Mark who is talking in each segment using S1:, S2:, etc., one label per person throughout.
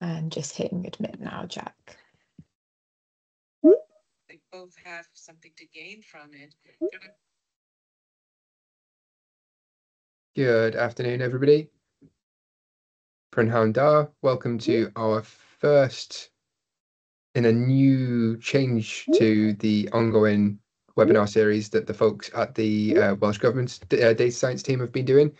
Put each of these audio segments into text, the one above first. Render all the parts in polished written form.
S1: And just hitting admit now, Jack.
S2: They both have something to gain from it.
S3: Good afternoon, everybody. Prynhawn da, welcome to our first in a new change to the ongoing webinar series that the folks at the Welsh Government data science team have been doing.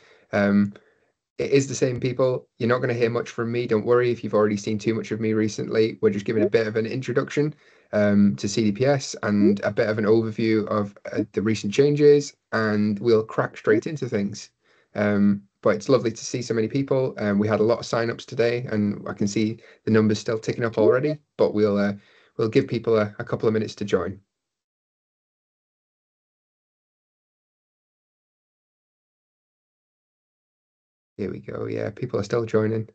S3: It is the same people. You're not going to hear much from me. Don't worry if you've already seen too much of me recently. We're just giving a bit of an introduction to CDPS and a bit of an overview of the recent changes, and we'll crack straight into things. But it's lovely to see so many people. We had a lot of sign-ups today, and I can see the numbers still ticking up already, but we'll give people a couple of minutes to join. Here we go. Yeah, people are still joining.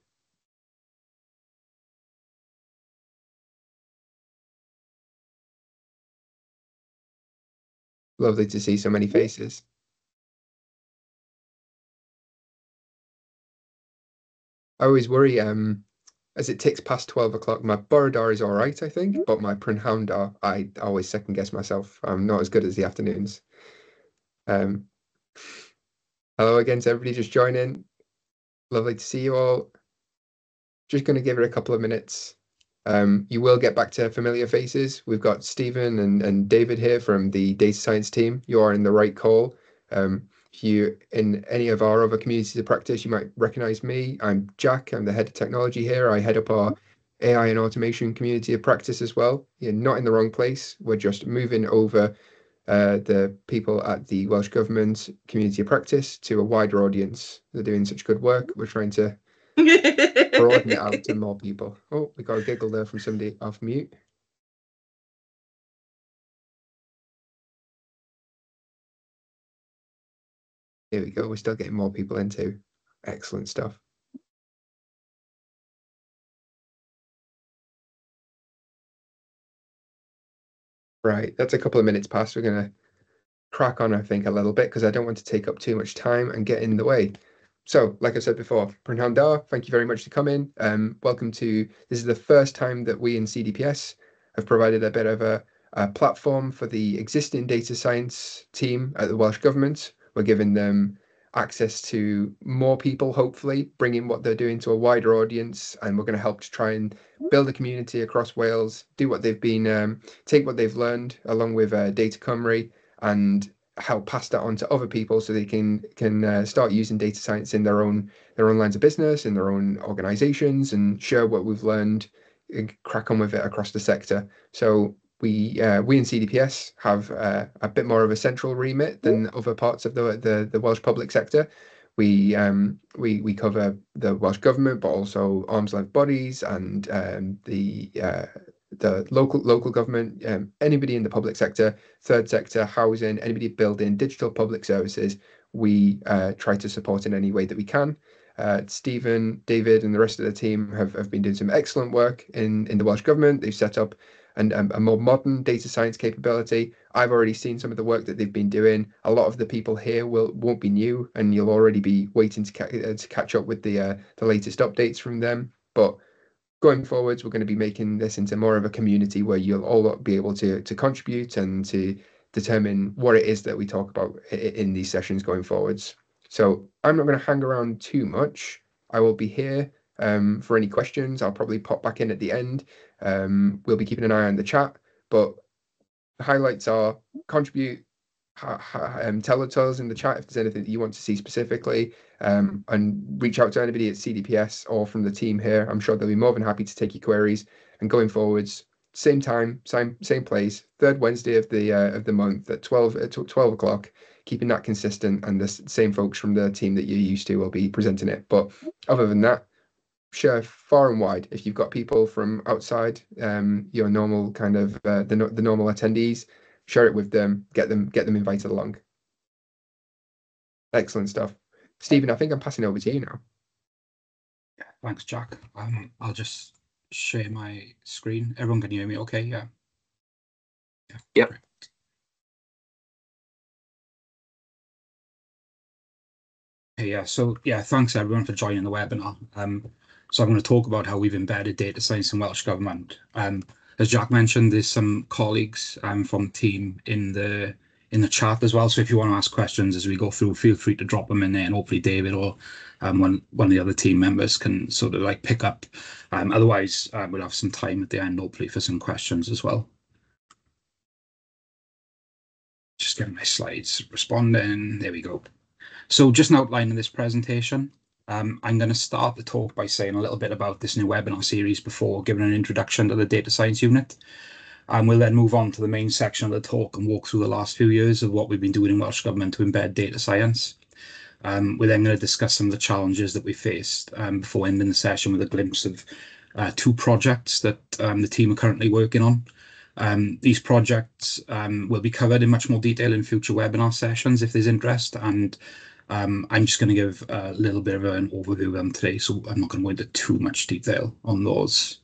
S3: Lovely to see so many faces. I always worry as it ticks past 12 o'clock. My Borodar is all right, I think, but my Prynhawn da, I always second guess myself. I'm not as good as the afternoons. Hello again to everybody just joining. Lovely to see you all. Just going to give it a couple of minutes. You will get back to familiar faces. We've got Stephen and David here from the data science team. You are in the right call. If you in any of our other communities of practice, you might recognize me. I'm Jack. I'm the head of technology here. I head up our AI and automation community of practice as well. You're not in the wrong place. We're just moving over the people at the Welsh Government community of practice to a wider audience. They're doing such good work. We're trying to broaden it out to more people. Oh, we got a giggle there from somebody off mute. Here we go. We're still getting more people into. Excellent stuff. Right, that's a couple of minutes past. We're going to crack on, I think, a little bit because I don't want to take up too much time and get in the way. So, like I said before, Prynhawn da, thank you very much for coming. Welcome to, this is the first time that we in CDPS have provided a bit of a platform for the existing data science team at the Welsh Government. We're giving them access to more people, hopefully, bringing what they're doing to a wider audience, and we're going to help to try and build a community across Wales, do what they've been, take what they've learned along with Data Cymru and help pass that on to other people so they can start using data science in their own lines of business, in their own organizations, and share what we've learned, crack on with it across the sector. So we in CDPS have a bit more of a central remit than other parts of the Welsh public sector. We cover the Welsh Government, but also arm's length bodies and the local government, anybody in the public sector, third sector, housing, anybody building digital public services, we try to support in any way that we can. Stephen, David, and the rest of the team have been doing some excellent work in the Welsh Government. They've set up a more modern data science capability. I've already seen some of the work that they've been doing. A lot of the people here won't be new, and you'll already be waiting to catch up with the latest updates from them. But going forwards, we're going to be making this into more of a community where you'll all be able to contribute and to determine what it is that we talk about in these sessions going forwards. So I'm not going to hang around too much. I will be here for any questions. I'll probably pop back in at the end. We'll be keeping an eye on the chat, but the highlights are contribute, tell us in the chat if there's anything that you want to see specifically, and reach out to anybody at CDPS or from the team here. I'm sure they'll be more than happy to take your queries. And going forwards, same time, same place, third Wednesday of the month at 12 o'clock, keeping that consistent, and the same folks from the team that you're used to will be presenting it. But other than that, share far and wide. If you've got people from outside your normal kind of the normal attendees, share it with them, get them invited along. Excellent stuff. Stephen, I think I'm passing over to you now.
S4: Yeah, thanks, Jack. I'll just share my screen. Everyone can hear me okay? Yeah.
S3: Yep.
S4: Great. Okay, yeah, so yeah, thanks everyone for joining the webinar. So I'm going to talk about how we've embedded data science in Welsh Government. As Jack mentioned, there's some colleagues from the team in the chat as well. So if you want to ask questions as we go through, feel free to drop them in there, and hopefully David or one of the other team members can sort of like pick up. Otherwise, we'll have some time at the end, hopefully, for some questions as well. Just getting my slides responding. There we go. So just an outline of this presentation. I'm going to start the talk by saying a little bit about this new webinar series before giving an introduction to the data science unit. We'll then move on to the main section of the talk and walk through the last few years of what we've been doing in Welsh Government to embed data science. We're then going to discuss some of the challenges that we faced before ending the session with a glimpse of 2 projects that the team are currently working on. These projects will be covered in much more detail in future webinar sessions if there's interest, and I'm just going to give a little bit of an overview of them today, so I'm not going to go into too much detail on those.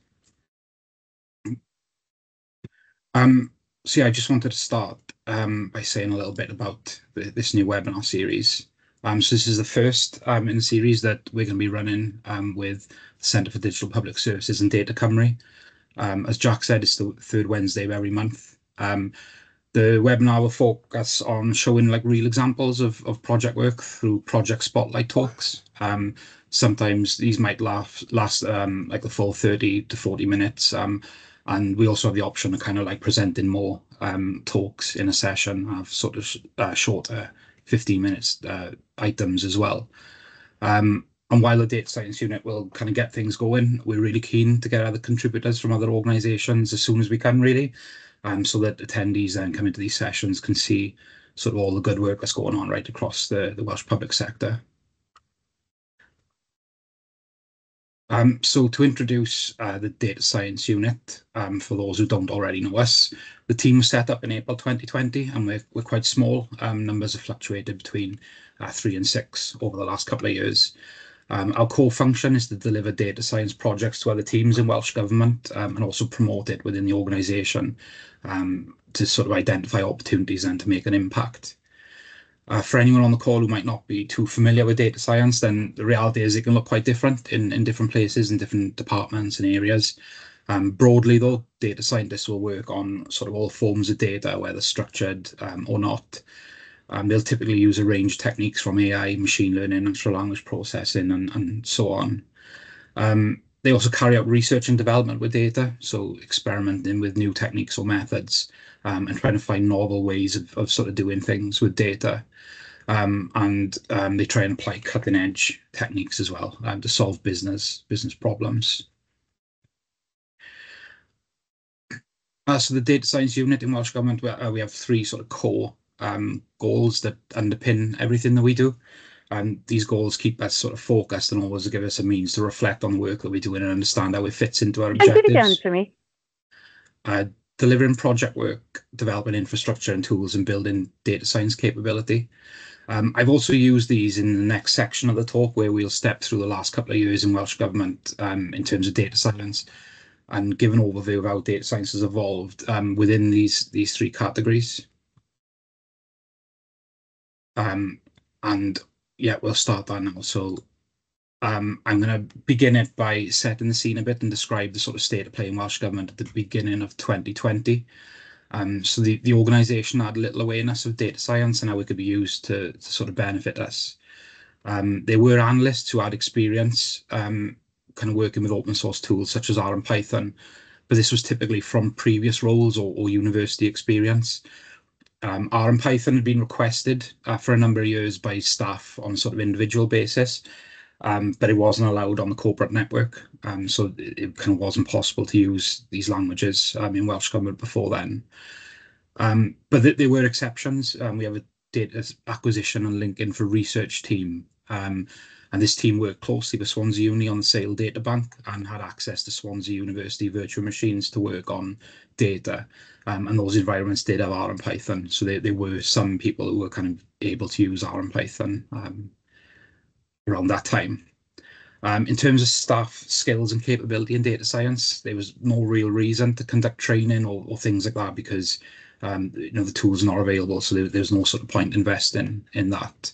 S4: So yeah, I just wanted to start by saying a little bit about this new webinar series. So this is the first in the series that we're going to be running with the Centre for Digital Public Services and Data Cymru. As Jack said, it's the 3rd Wednesday of every month. The webinar will focus on showing like real examples of project work through project spotlight talks. Sometimes these might last like the full 30 to 40 minutes. And we also have the option of kind of like presenting more talks in a session, have sort of shorter 15 minutes items as well. And while the data science unit will kind of get things going, we're really keen to get other contributors from other organisations as soon as we can, really, so that attendees then come into these sessions can see sort of all the good work that's going on right across the Welsh public sector. So to introduce the data science unit, for those who don't already know us, the team was set up in April 2020, and we're quite small. Numbers have fluctuated between 3 and 6 over the last couple of years. Our core function is to deliver data science projects to other teams in Welsh Government, and also promote it within the organisation to sort of identify opportunities and to make an impact. For anyone on the call who might not be too familiar with data science, then the reality is it can look quite different in different places, in different departments and areas. Broadly though, data scientists will work on sort of all forms of data, whether structured or not. They'll typically use a range of techniques from AI, machine learning, natural language processing, and so on. They also carry out research and development with data, so experimenting with new techniques or methods, and trying to find novel ways of sort of doing things with data. And they try and apply cutting edge techniques as well to solve business problems. So the data science unit in Welsh Government, we have 3 sort of core goals that underpin everything that we do. And these goals keep us sort of focused and always give us a means to reflect on the work that we do and understand how it fits into our objectives.
S5: Put it down for me.
S4: Delivering project work, developing infrastructure and tools, and building data science capability. I've also used these in the next section of the talk, where we'll step through the last couple of years in Welsh Government in terms of data science, and give an overview of how data science has evolved within these 3 categories. And yeah, we'll start that now. So I'm going to begin it by setting the scene a bit and describe the sort of state of play in Welsh Government at the beginning of 2020. So the organisation had little awareness of data science and how it could be used to sort of benefit us. There were analysts who had experience kind of working with open source tools such as R and Python, but this was typically from previous roles or university experience. R and Python had been requested for a number of years by staff on a sort of individual basis, but it wasn't allowed on the corporate network. So it kind of wasn't possible to use these languages in Welsh Government before then. But there were exceptions. We have a data acquisition and linking for research team. And this team worked closely with Swansea Uni on the Sale Data Bank and had access to Swansea University virtual machines to work on data. And those environments did have R and Python. So there were some people who were kind of able to use R and Python around that time. In terms of staff skills and capability in data science, there was no real reason to conduct training or things like that, because the tools are not available. So there's no sort of point investing in that.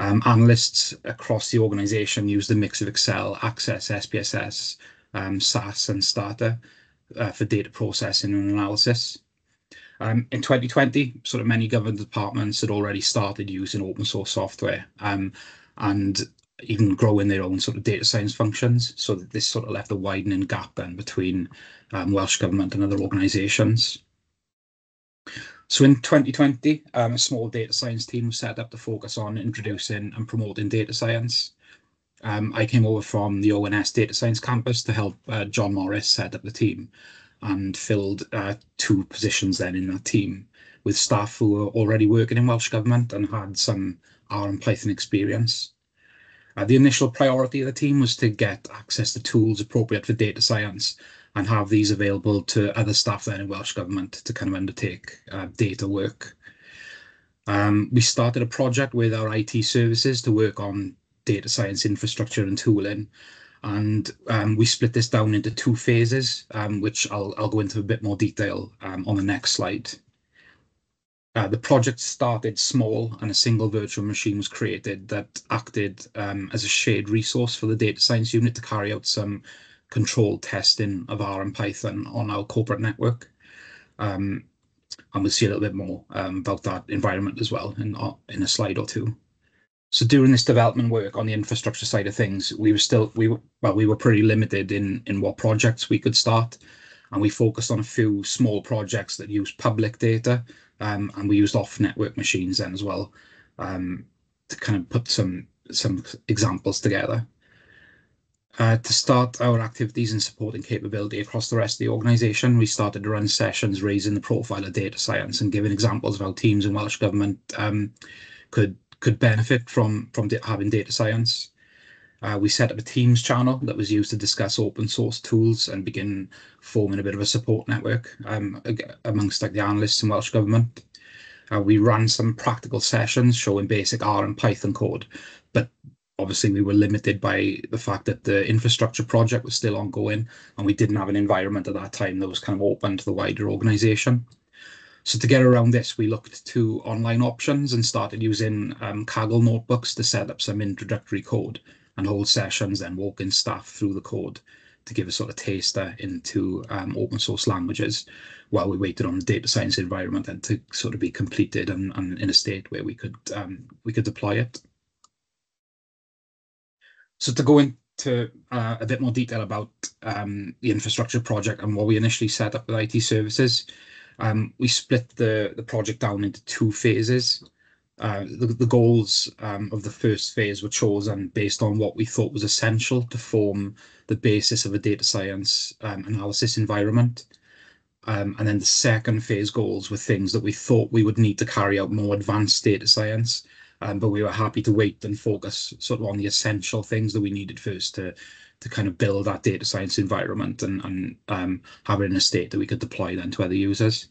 S4: Analysts across the organisation used a mix of Excel, Access, SPSS, SAS and Stata for data processing and analysis. In 2020, sort of many government departments had already started using open source software and even growing their own sort of data science functions. So that this sort of left a widening gap then between Welsh Government and other organisations. So in 2020, a small data science team was set up to focus on introducing and promoting data science. I came over from the ONS Data Science campus to help John Morris set up the team, and filled 2 positions then in that team with staff who were already working in Welsh Government and had some R and Python experience. The initial priority of the team was to get access to tools appropriate for data science and have these available to other staff then in Welsh Government to kind of undertake data work. We started a project with our IT services to work on data science infrastructure and tooling, and we split this down into 2 phases, which I'll go into a bit more detail on the next slide. The project started small, and a single virtual machine was created that acted as a shared resource for the data science unit to carry out some controlled testing of R and Python on our corporate network. And we'll see a little bit more about that environment as well in a slide or 2. So during this development work on the infrastructure side of things, we were pretty limited in what projects we could start, and we focused on a few small projects that used public data, and we used off-network machines then as well, to kind of put some examples together. To start our activities and supporting capability across the rest of the organisation, we started to run sessions raising the profile of data science and giving examples of how teams in Welsh Government could benefit from having data science. We set up a Teams channel that was used to discuss open source tools and begin forming a bit of a support network amongst like the analysts in Welsh Government. We ran some practical sessions showing basic R and Python code, but obviously we were limited by the fact that the infrastructure project was still ongoing, and we didn't have an environment at that time that was kind of open to the wider organisation. So to get around this, we looked to online options and started using Kaggle notebooks to set up some introductory code and hold sessions, then walking staff through the code to give a sort of taster into open source languages while we waited on the data science environment and to sort of be completed and in a state where we could deploy it. So to go into a bit more detail about the infrastructure project and what we initially set up with IT services, we split the project down into 2 phases. The goals of the first phase were chosen based on what we thought was essential to form the basis of a data science analysis environment. And then the second phase goals were things that we thought we would need to carry out more advanced data science, but we were happy to wait and focus sort of on the essential things that we needed first to kind of build that data science environment and have it in a state that we could deploy then to other users.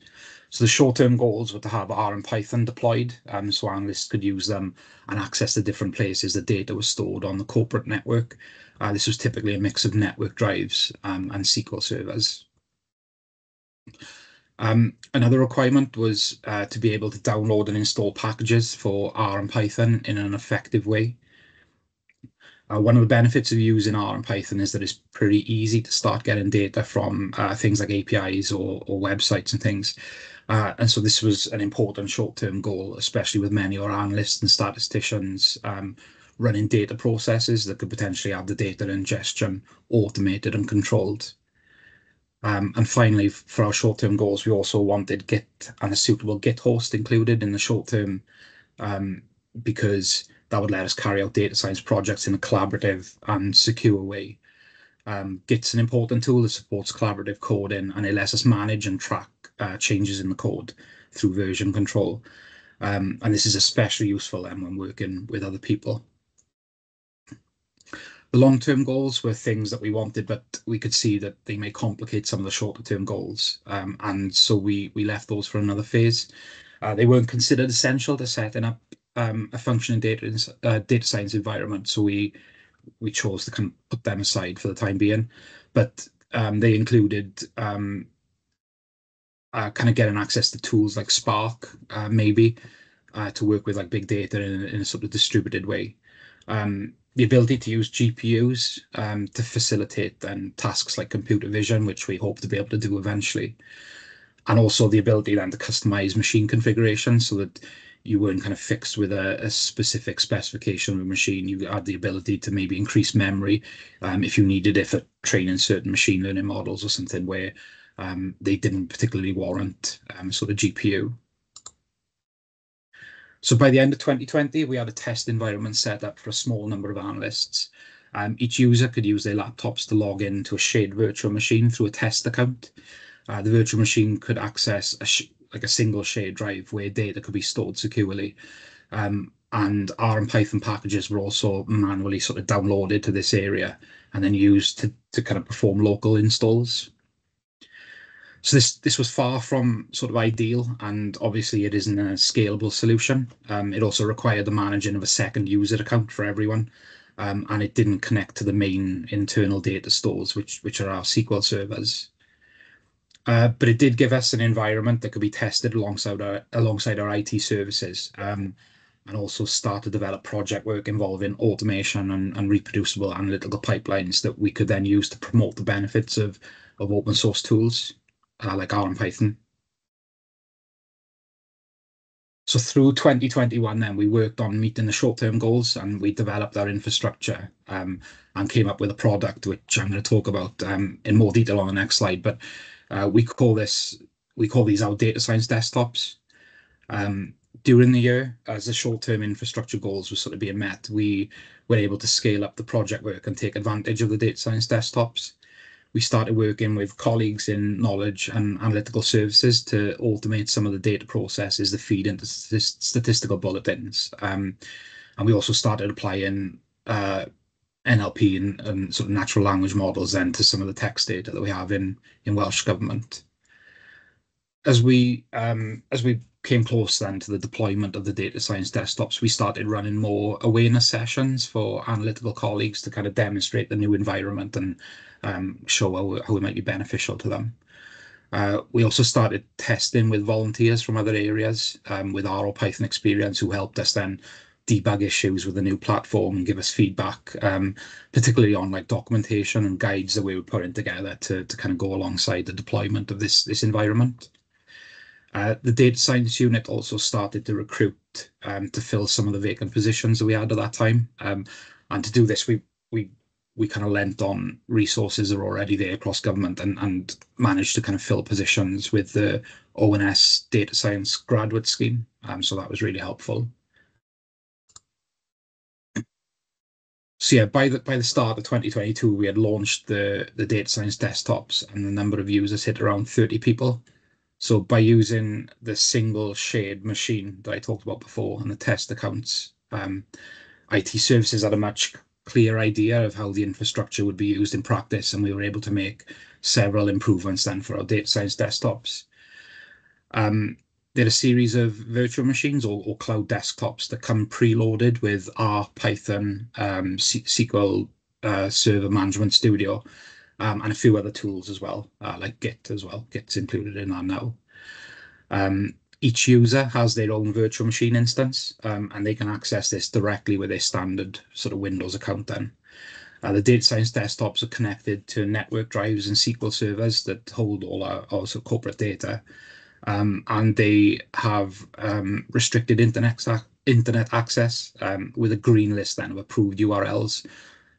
S4: So the short-term goals were to have R and Python deployed, so analysts could use them and access the different places the data was stored on the corporate network. This was typically a mix of network drives and SQL servers. Another requirement was to be able to download and install packages for R and Python in an effective way. One of the benefits of using R and Python is that it's pretty easy to start getting data from things like APIs or websites and things. And so this was an important short-term goal, especially with many of our analysts and statisticians running data processes that could potentially have the data ingestion automated and controlled. And finally, for our short-term goals, we also wanted Git and a suitable Git host included in the short term, because that would let us carry out data science projects in a collaborative and secure way. Git's an important tool that supports collaborative coding, and it lets us manage and track changes in the code through version control. And this is especially useful then when working with other people. The long-term goals were things that we wanted, but we could see that they may complicate some of the shorter-term goals. And so we left those for another phase. They weren't considered essential to setting up a functioning data science environment, so we chose to kind of put them aside for the time being. But they included kind of getting access to tools like Spark, maybe, to work with like big data in a sort of distributed way. The ability to use GPUs to facilitate then tasks like computer vision, which we hope to be able to do eventually. And also the ability then to customize machine configuration so that you weren't kind of fixed with a specific specification of a machine. You had the ability to maybe increase memory if you needed it for training certain machine learning models or something where they didn't particularly warrant sort of GPU. So by the end of 2020, we had a test environment set up for a small number of analysts. Each user could use their laptops to log into a shared virtual machine through a test account. The virtual machine could access a single shared drive where data could be stored securely. And R and Python packages were also manually sort of downloaded to this area and then used to kind of perform local installs. So this was far from sort of ideal, and obviously it isn't a scalable solution. It also required the managing of a second user account for everyone, and it didn't connect to the main internal data stores, which are our SQL servers. But it did give us an environment that could be tested alongside our IT services, and also start to develop project work involving automation and reproducible analytical pipelines that we could then use to promote the benefits of open source tools like R and Python. So through 2021 then we worked on meeting the short-term goals, and we developed our infrastructure and came up with a product which I'm going to talk about in more detail on the next slide. But we call these our data science desktops. During the year, as the short-term infrastructure goals were sort of being met, we were able to scale up the project work and take advantage of the data science desktops. We started working with colleagues in knowledge and analytical services to automate some of the data processes that feed into statistical bulletins. And we also started applying NLP and sort of natural language models then to some of the text data that we have in Welsh Government. As we came close then to the deployment of the data science desktops, we started running more awareness sessions for analytical colleagues to kind of demonstrate the new environment and show how it might be beneficial to them. We also started testing with volunteers from other areas with R or Python experience who helped us then debug issues with the new platform and give us feedback, particularly on like documentation and guides that we were putting together to kind of go alongside the deployment of this environment. The data science unit also started to recruit to fill some of the vacant positions that we had at that time. And to do this, we kind of lent on resources that are already there across government and managed to kind of fill positions with the ONS data science graduate scheme. So that was really helpful. So yeah, by the start of 2022, we had launched the data science desktops, and the number of users hit around 30 people. So by using the single shared machine that I talked about before and the test accounts, IT services had a much clearer idea of how the infrastructure would be used in practice, and we were able to make several improvements then for our data science desktops. There are a series of virtual machines or cloud desktops that come preloaded with R, Python, SQL Server Management Studio, and a few other tools as well, like Git as well. Git's included in that now. Each user has their own virtual machine instance, and they can access this directly with their standard sort of Windows account then. The data science desktops are connected to network drives and SQL servers that hold all our also corporate data. And they have restricted internet access with a green list then of approved URLs.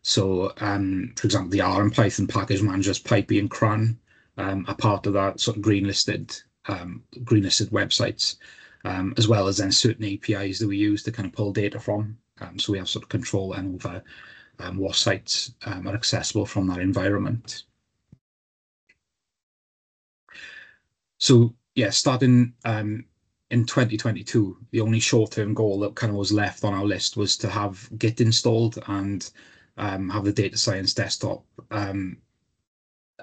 S4: So, for example, the R and Python package managers, Pipey and Cran, are part of that sort of greenlisted websites, as well as then certain APIs that we use to kind of pull data from. So we have sort of control then over what sites are accessible from that environment. So yeah, starting in 2022, the only short-term goal that kind of was left on our list was to have Git installed and have the data science desktop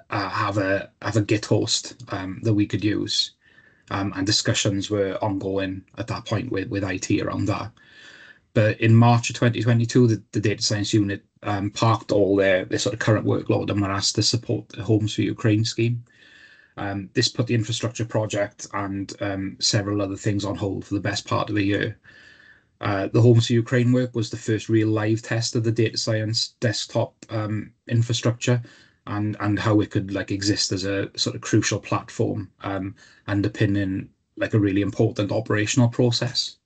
S4: have a Git host that we could use. And discussions were ongoing at that point with IT around that. But in March of 2022, the data science unit parked all their sort of current workload and were asked to support the Homes for Ukraine scheme. This put the infrastructure project and several other things on hold for the best part of a year. The Homes for Ukraine work was the first real live test of the data science desktop infrastructure and how it could like exist as a sort of crucial platform underpinning like a really important operational process.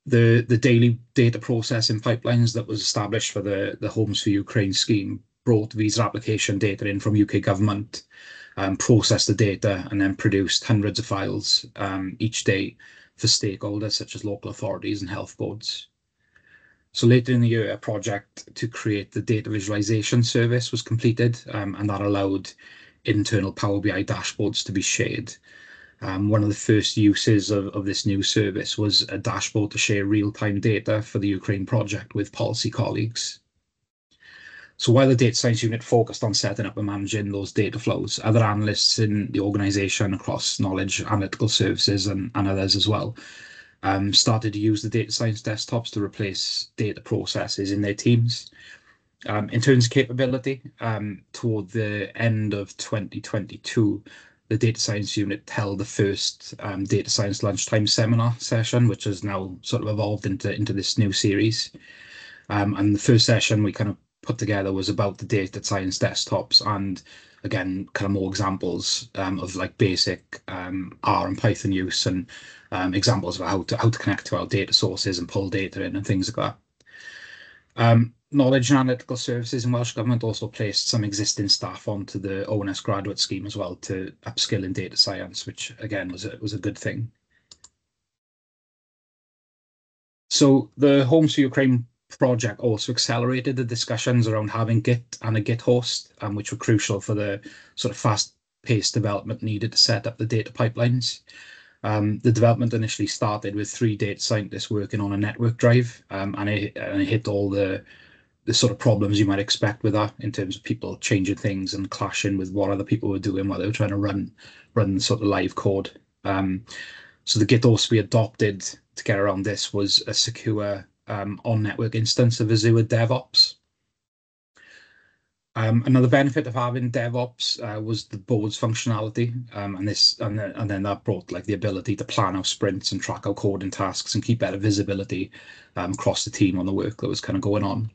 S4: The daily data processing pipelines that was established for the Homes for Ukraine scheme brought visa application data in from UK government, processed the data, and then produced hundreds of files each day for stakeholders such as local authorities and health boards. So later in the year, a project to create the data visualization service was completed, and that allowed internal Power BI dashboards to be shared. One of the first uses of this new service was a dashboard to share real-time data for the Ukraine project with policy colleagues. So while the data science unit focused on setting up and managing those data flows, other analysts in the organisation across knowledge, analytical services and others as well started to use the data science desktops to replace data processes in their teams. In terms of capability, toward the end of 2022, the data science unit held the first data science lunchtime seminar session, which has now sort of evolved into this new series. And the first session we kind of put together was about the data science desktops and again, kind of more examples of like basic R and Python use and examples of how to connect to our data sources and pull data in and things like that. Knowledge and Analytical Services in Welsh Government also placed some existing staff onto the ONS graduate scheme as well to upskill in data science, which again was a good thing. So the Homes for Ukraine project also accelerated the discussions around having Git and a Git host, which were crucial for the sort of fast-paced development needed to set up the data pipelines. The development initially started with 3 data scientists working on a network drive, and it hit all the sort of problems you might expect with that in terms of people changing things and clashing with what other people were doing while they were trying to run sort of live code. So the Git host we adopted to get around this was a secure on-network instance of Azure DevOps. Another benefit of having DevOps was the board's functionality, and then that brought like the ability to plan our sprints and track our coding tasks and keep better visibility across the team on the work that was kind of going on.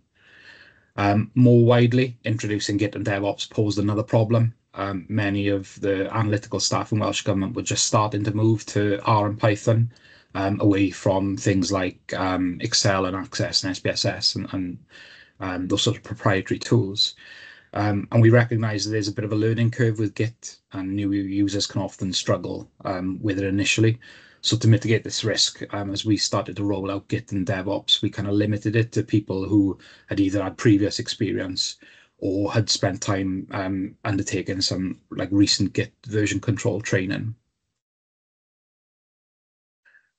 S4: More widely, introducing Git and DevOps posed another problem. Many of the analytical staff in Welsh Government were just starting to move to R and Python, away from things like Excel and Access and SPSS and those sort of proprietary tools. And we recognise that there's a bit of a learning curve with Git, and new users can often struggle with it initially. So to mitigate this risk, as we started to roll out Git and DevOps, we kind of limited it to people who had either had previous experience or had spent time undertaking some like recent Git version control training.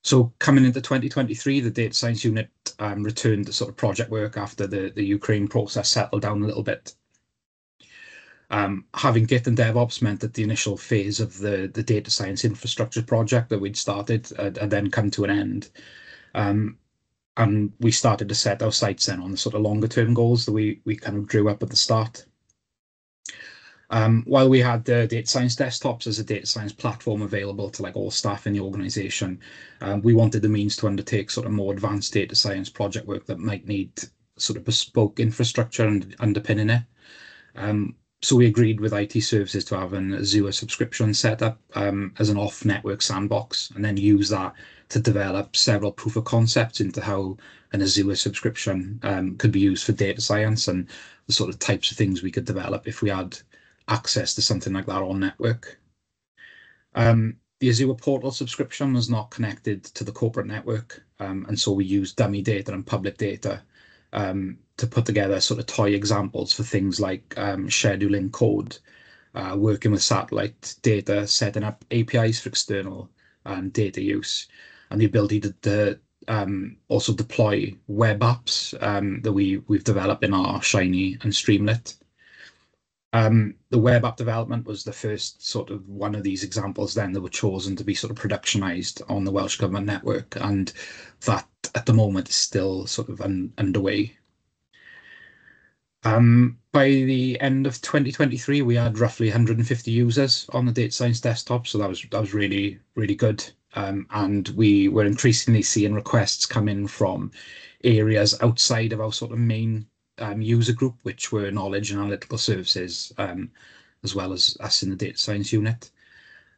S4: So coming into 2023, the data science unit returned to sort of project work after the Ukraine process settled down a little bit. Having Git and DevOps meant that the initial phase of the data science infrastructure project that we'd started had then come to an end. And we started to set our sights then on the sort of longer term goals that we kind of drew up at the start. While we had the data science desktops as a data science platform available to like all staff in the organisation, we wanted the means to undertake sort of more advanced data science project work that might need sort of bespoke infrastructure and underpinning it. So we agreed with IT services to have an Azure subscription set up as an off-network sandbox, and then use that to develop several proof of concepts into how an Azure subscription could be used for data science and the sort of types of things we could develop if we had access to something like that on network. The Azure portal subscription was not connected to the corporate network, and so we used dummy data and public data to put together sort of toy examples for things like scheduling code, working with satellite data, setting up APIs for external data use, and the ability to also deploy web apps that we've developed in our Shiny and Streamlit. The web app development was the first sort of one of these examples then that were chosen to be sort of productionized on the Welsh Government network, and that at the moment is still sort of underway. By the end of 2023, we had roughly 150 users on the data science desktop, so that was really, really good. And we were increasingly seeing requests come in from areas outside of our sort of main user group, which were knowledge and analytical services, as well as us in the data science unit.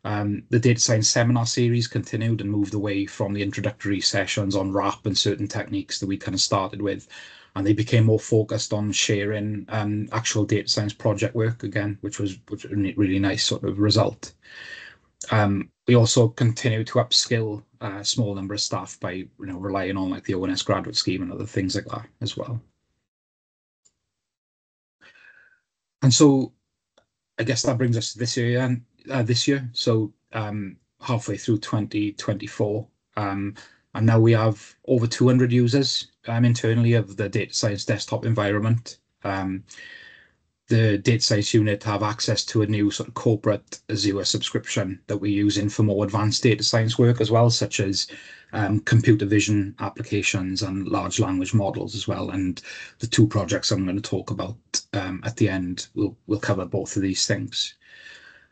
S4: The data science seminar series continued and moved away from the introductory sessions on RAP and certain techniques that we kind of started with, and they became more focused on sharing actual data science project work again, which was a really nice sort of result. We also continue to upskill a small number of staff by relying on like the ONS graduate scheme and other things like that as well. And so I guess that brings us to this year. So halfway through 2024, and now we have over 200 users internally of the data science desktop environment. The data science unit have access to a new sort of corporate Azure subscription that we're using for more advanced data science work as well, such as computer vision applications and large language models as well. And the two projects I'm going to talk about at the end will cover both of these things.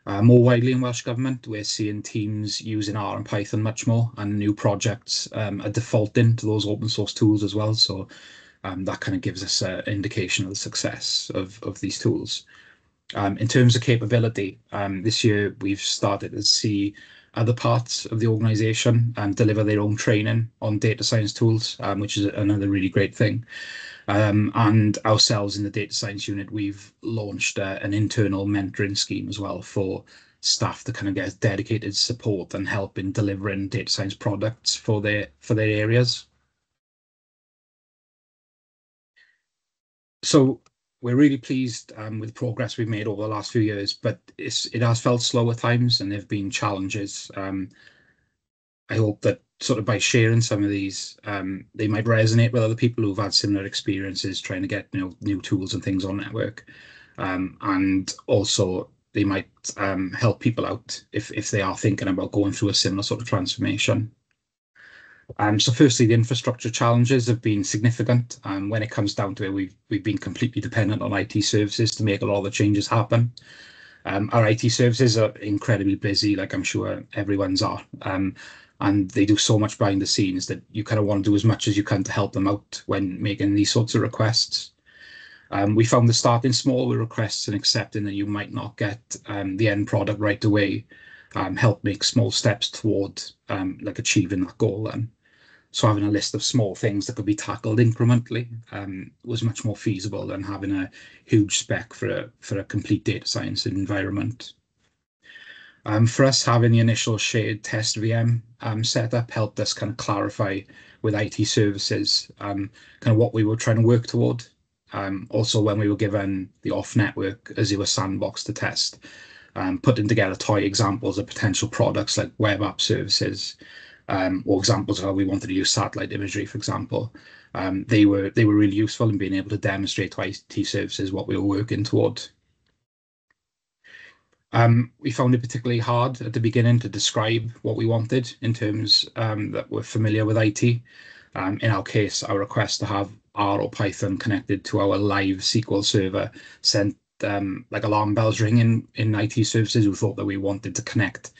S4: More widely in Welsh Government, we're seeing teams using R and Python much more, and new projects are defaulting to those open source tools as well. So that kind of gives us an indication of the success of these tools. In terms of capability, this year we've started to see other parts of the organization deliver their own training on data science tools, which is another really great thing. And ourselves in the data science unit, we've launched an internal mentoring scheme as well for staff to kind of get dedicated support and help in delivering data science products for their areas. So we're really pleased with the progress we've made over the last few years, but it has felt slow at times, and there have been challenges. I hope that sort of by sharing some of these, they might resonate with other people who've had similar experiences trying to get new tools and things on network, and also they might help people out if they are thinking about going through a similar sort of transformation. So firstly, the infrastructure challenges have been significant. When it comes down to it, we've been completely dependent on IT services to make a lot of the changes happen. Our IT services are incredibly busy, like I'm sure everyone's are. And they do so much behind the scenes that you kind of want to do as much as you can to help them out when making these sorts of requests. We found that starting small with requests and accepting that you might not get the end product right away help make small steps toward like achieving that goal then. So having a list of small things that could be tackled incrementally was much more feasible than having a huge spec for a complete data science environment. For us, having the initial shared test VM setup helped us kind of clarify with IT services kind of what we were trying to work toward. Also, when we were given the off-network Azure sandbox to test, putting together toy examples of potential products like web app services, or examples of how we wanted to use satellite imagery, for example. They were really useful in being able to demonstrate to IT services what we were working toward. We found it particularly hard at the beginning to describe what we wanted in terms that we're familiar with IT. In our case, our request to have R or Python connected to our live SQL server sent like alarm bells ringing in IT services who thought that we wanted to connect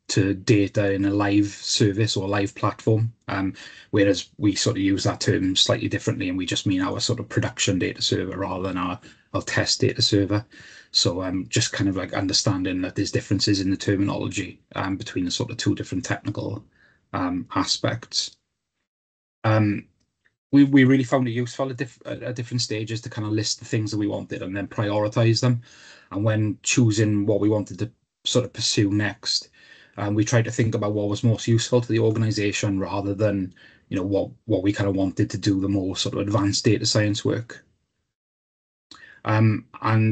S4: to data in a live service or live platform, whereas we sort of use that term slightly differently, and we just mean our sort of production data server rather than our test data server. So just kind of like understanding that there's differences in the terminology between the sort of two different technical aspects. We really found it useful at different stages to kind of list the things that we wanted and then prioritize them. And when choosing what we wanted to sort of pursue next, we tried to think about what was most useful to the organization rather than what we kind of wanted to do the more sort of advanced data science work. And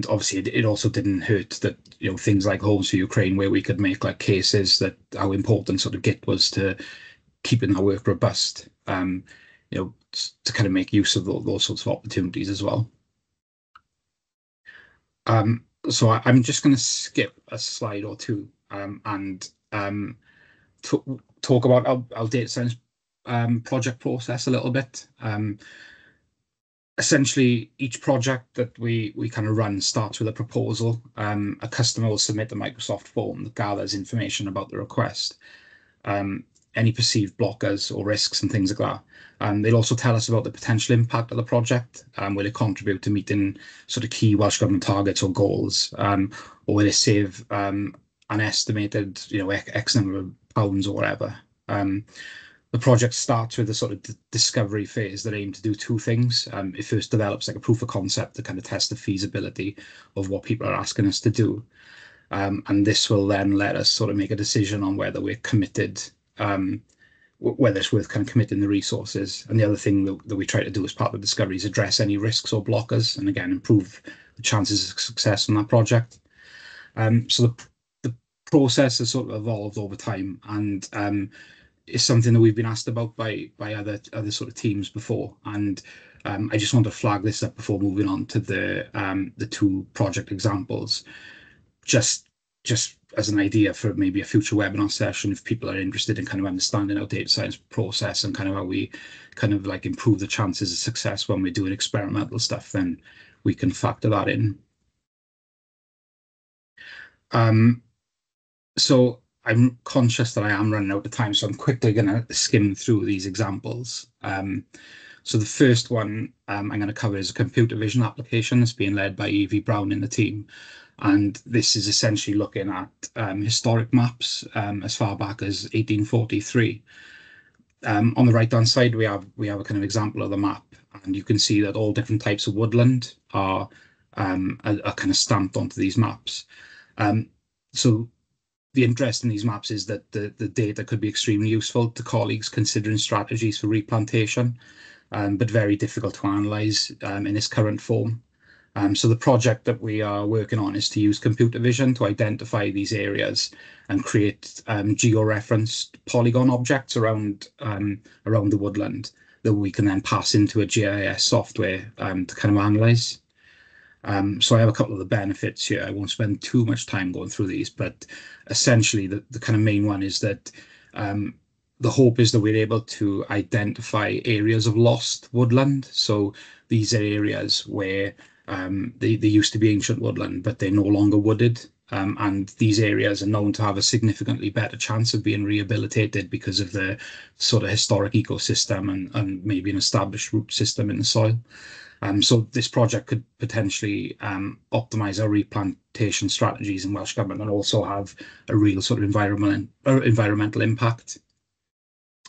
S4: obviously it also didn't hurt that things like Homes for Ukraine, where we could make like cases that how important sort of Git was to keeping our work robust, to kind of make use of those sorts of opportunities as well. So I'm just going to skip a slide or two and talk about our data science project process a little bit. essentially, each project that we kind of run starts with a proposal. A customer will submit a Microsoft form that gathers information about the request, any perceived blockers or risks and things like that. They'll also tell us about the potential impact of the project. Will it contribute to meeting sort of key Welsh Government targets or goals, or will it save an estimated, X number of pounds or whatever. The project starts with a sort of discovery phase that aim to do two things. It first develops like a proof of concept to kind of test the feasibility of what people are asking us to do. And this will then let us sort of make a decision on whether we're committed, whether it's worth kind of committing the resources. And the other thing that we try to do as part of the discovery is address any risks or blockers, and again, improve the chances of success on that project. So the process has sort of evolved over time, and is something that we've been asked about by other sort of teams before, and I just want to flag this up before moving on to the two project examples, just as an idea for maybe a future webinar session if people are interested in kind of understanding our data science process and kind of how we kind of like improve the chances of success when we're doing experimental stuff, then we can factor that in. So I'm conscious that I am running out of time, so I'm quickly going to skim through these examples. So the first one I'm going to cover is a computer vision application that's being led by Evie Brown in the team. And this is essentially looking at historic maps as far back as 1843. On the right-hand side, we have a kind of example of the map, and you can see that all different types of woodland are kind of stamped onto these maps. So the interest in these maps is that the data could be extremely useful to colleagues considering strategies for replantation, but very difficult to analyse in its current form. So the project that we are working on is to use computer vision to identify these areas and create geo-referenced polygon objects around the woodland that we can then pass into a GIS software to kind of analyse. So I have a couple of the benefits here. I won't spend too much time going through these, but essentially the kind of main one is that the hope is that we're able to identify areas of lost woodland. So these are areas where they used to be ancient woodland, but they're no longer wooded. And these areas are known to have a significantly better chance of being rehabilitated because of the sort of historic ecosystem and maybe an established root system in the soil. So this project could potentially optimise our replantation strategies in Welsh Government and also have a real sort of environmental impact.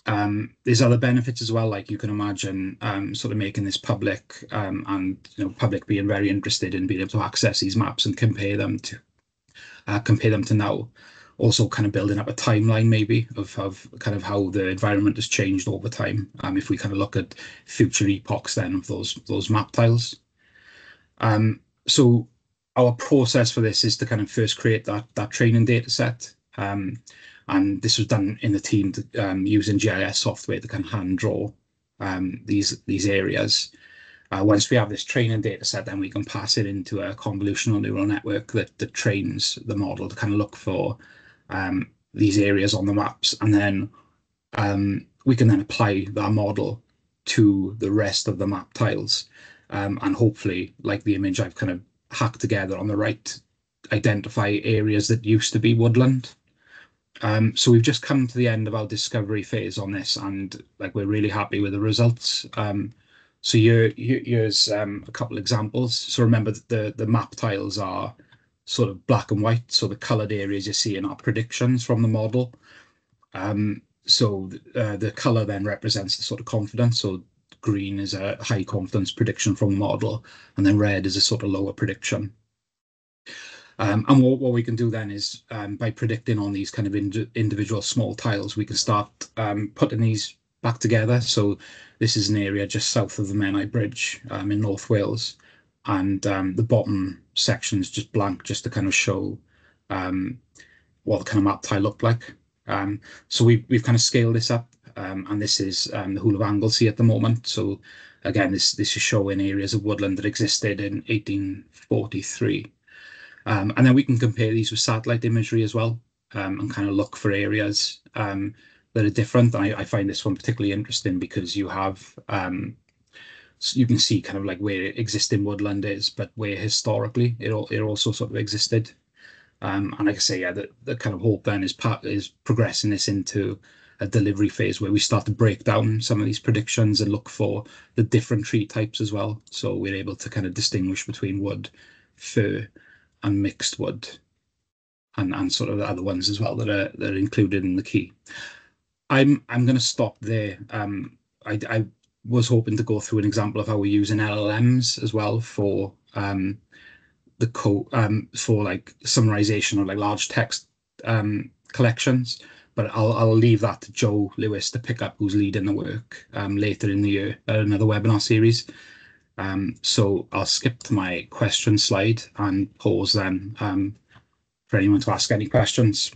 S4: There's other benefits as well, like you can imagine sort of making this public and public being very interested in being able to access these maps and compare them to now. Also kind of building up a timeline maybe of kind of how the environment has changed over time, if we kind of look at future epochs then of those map tiles. So our process for this is to kind of first create that training data set, and this was done in the team using GIS software to kind of hand draw these areas. Once we have this training data set, then we can pass it into a convolutional neural network that trains the model to kind of look for these areas on the maps, and then we can then apply that model to the rest of the map tiles, and hopefully, like the image I've kind of hacked together on the right, identify areas that used to be woodland. So we've just come to the end of our discovery phase on this, and like we're really happy with the results. So here's a couple examples. So remember that the map tiles are sort of black and white, so the coloured areas you see in our predictions from the model. So the colour then represents the sort of confidence. So green is a high confidence prediction from the model, and then red is a sort of lower prediction. And what we can do then is by predicting on these kind of individual small tiles, we can start putting these back together. So this is an area just south of the Menai Bridge in North Wales, and the bottom section is just blank, just to kind of show what the kind of map tile looked like. So we've kind of scaled this up, and this is the Hwle of Anglesey at the moment. So again, this is showing areas of woodland that existed in 1843. And then we can compare these with satellite imagery as well, and kind of look for areas that are different. And I find this one particularly interesting because you have So you can see kind of like where existing woodland is, but where historically it also sort of existed. And like I say, yeah, the kind of hope then is progressing this into a delivery phase where we start to break down some of these predictions and look for the different tree types as well. So we're able to kind of distinguish between wood, fir, and mixed wood, and sort of the other ones as well that are included in the key. I'm going to stop there. I was hoping to go through an example of how we're using LLMs as well for for like summarization or like large text collections, but I'll leave that to Joe Lewis to pick up, who's leading the work later in the year at another webinar series. So I'll skip to my question slide and pause then for anyone to ask any questions.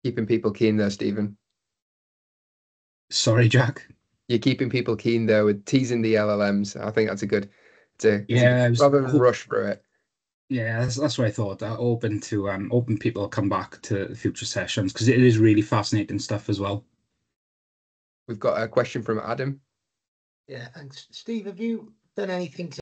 S3: Keeping people keen there, Stephen.
S4: Sorry, Jack.
S3: You're keeping people keen there with teasing the LLMs. I think that's a good.
S4: Yeah,
S3: rather than rush through it.
S4: Yeah, that's what I thought. Open people to come back to future sessions because it is really fascinating stuff as well.
S3: We've got a question from Adam.
S5: Yeah, thanks. Steve, have you done anything to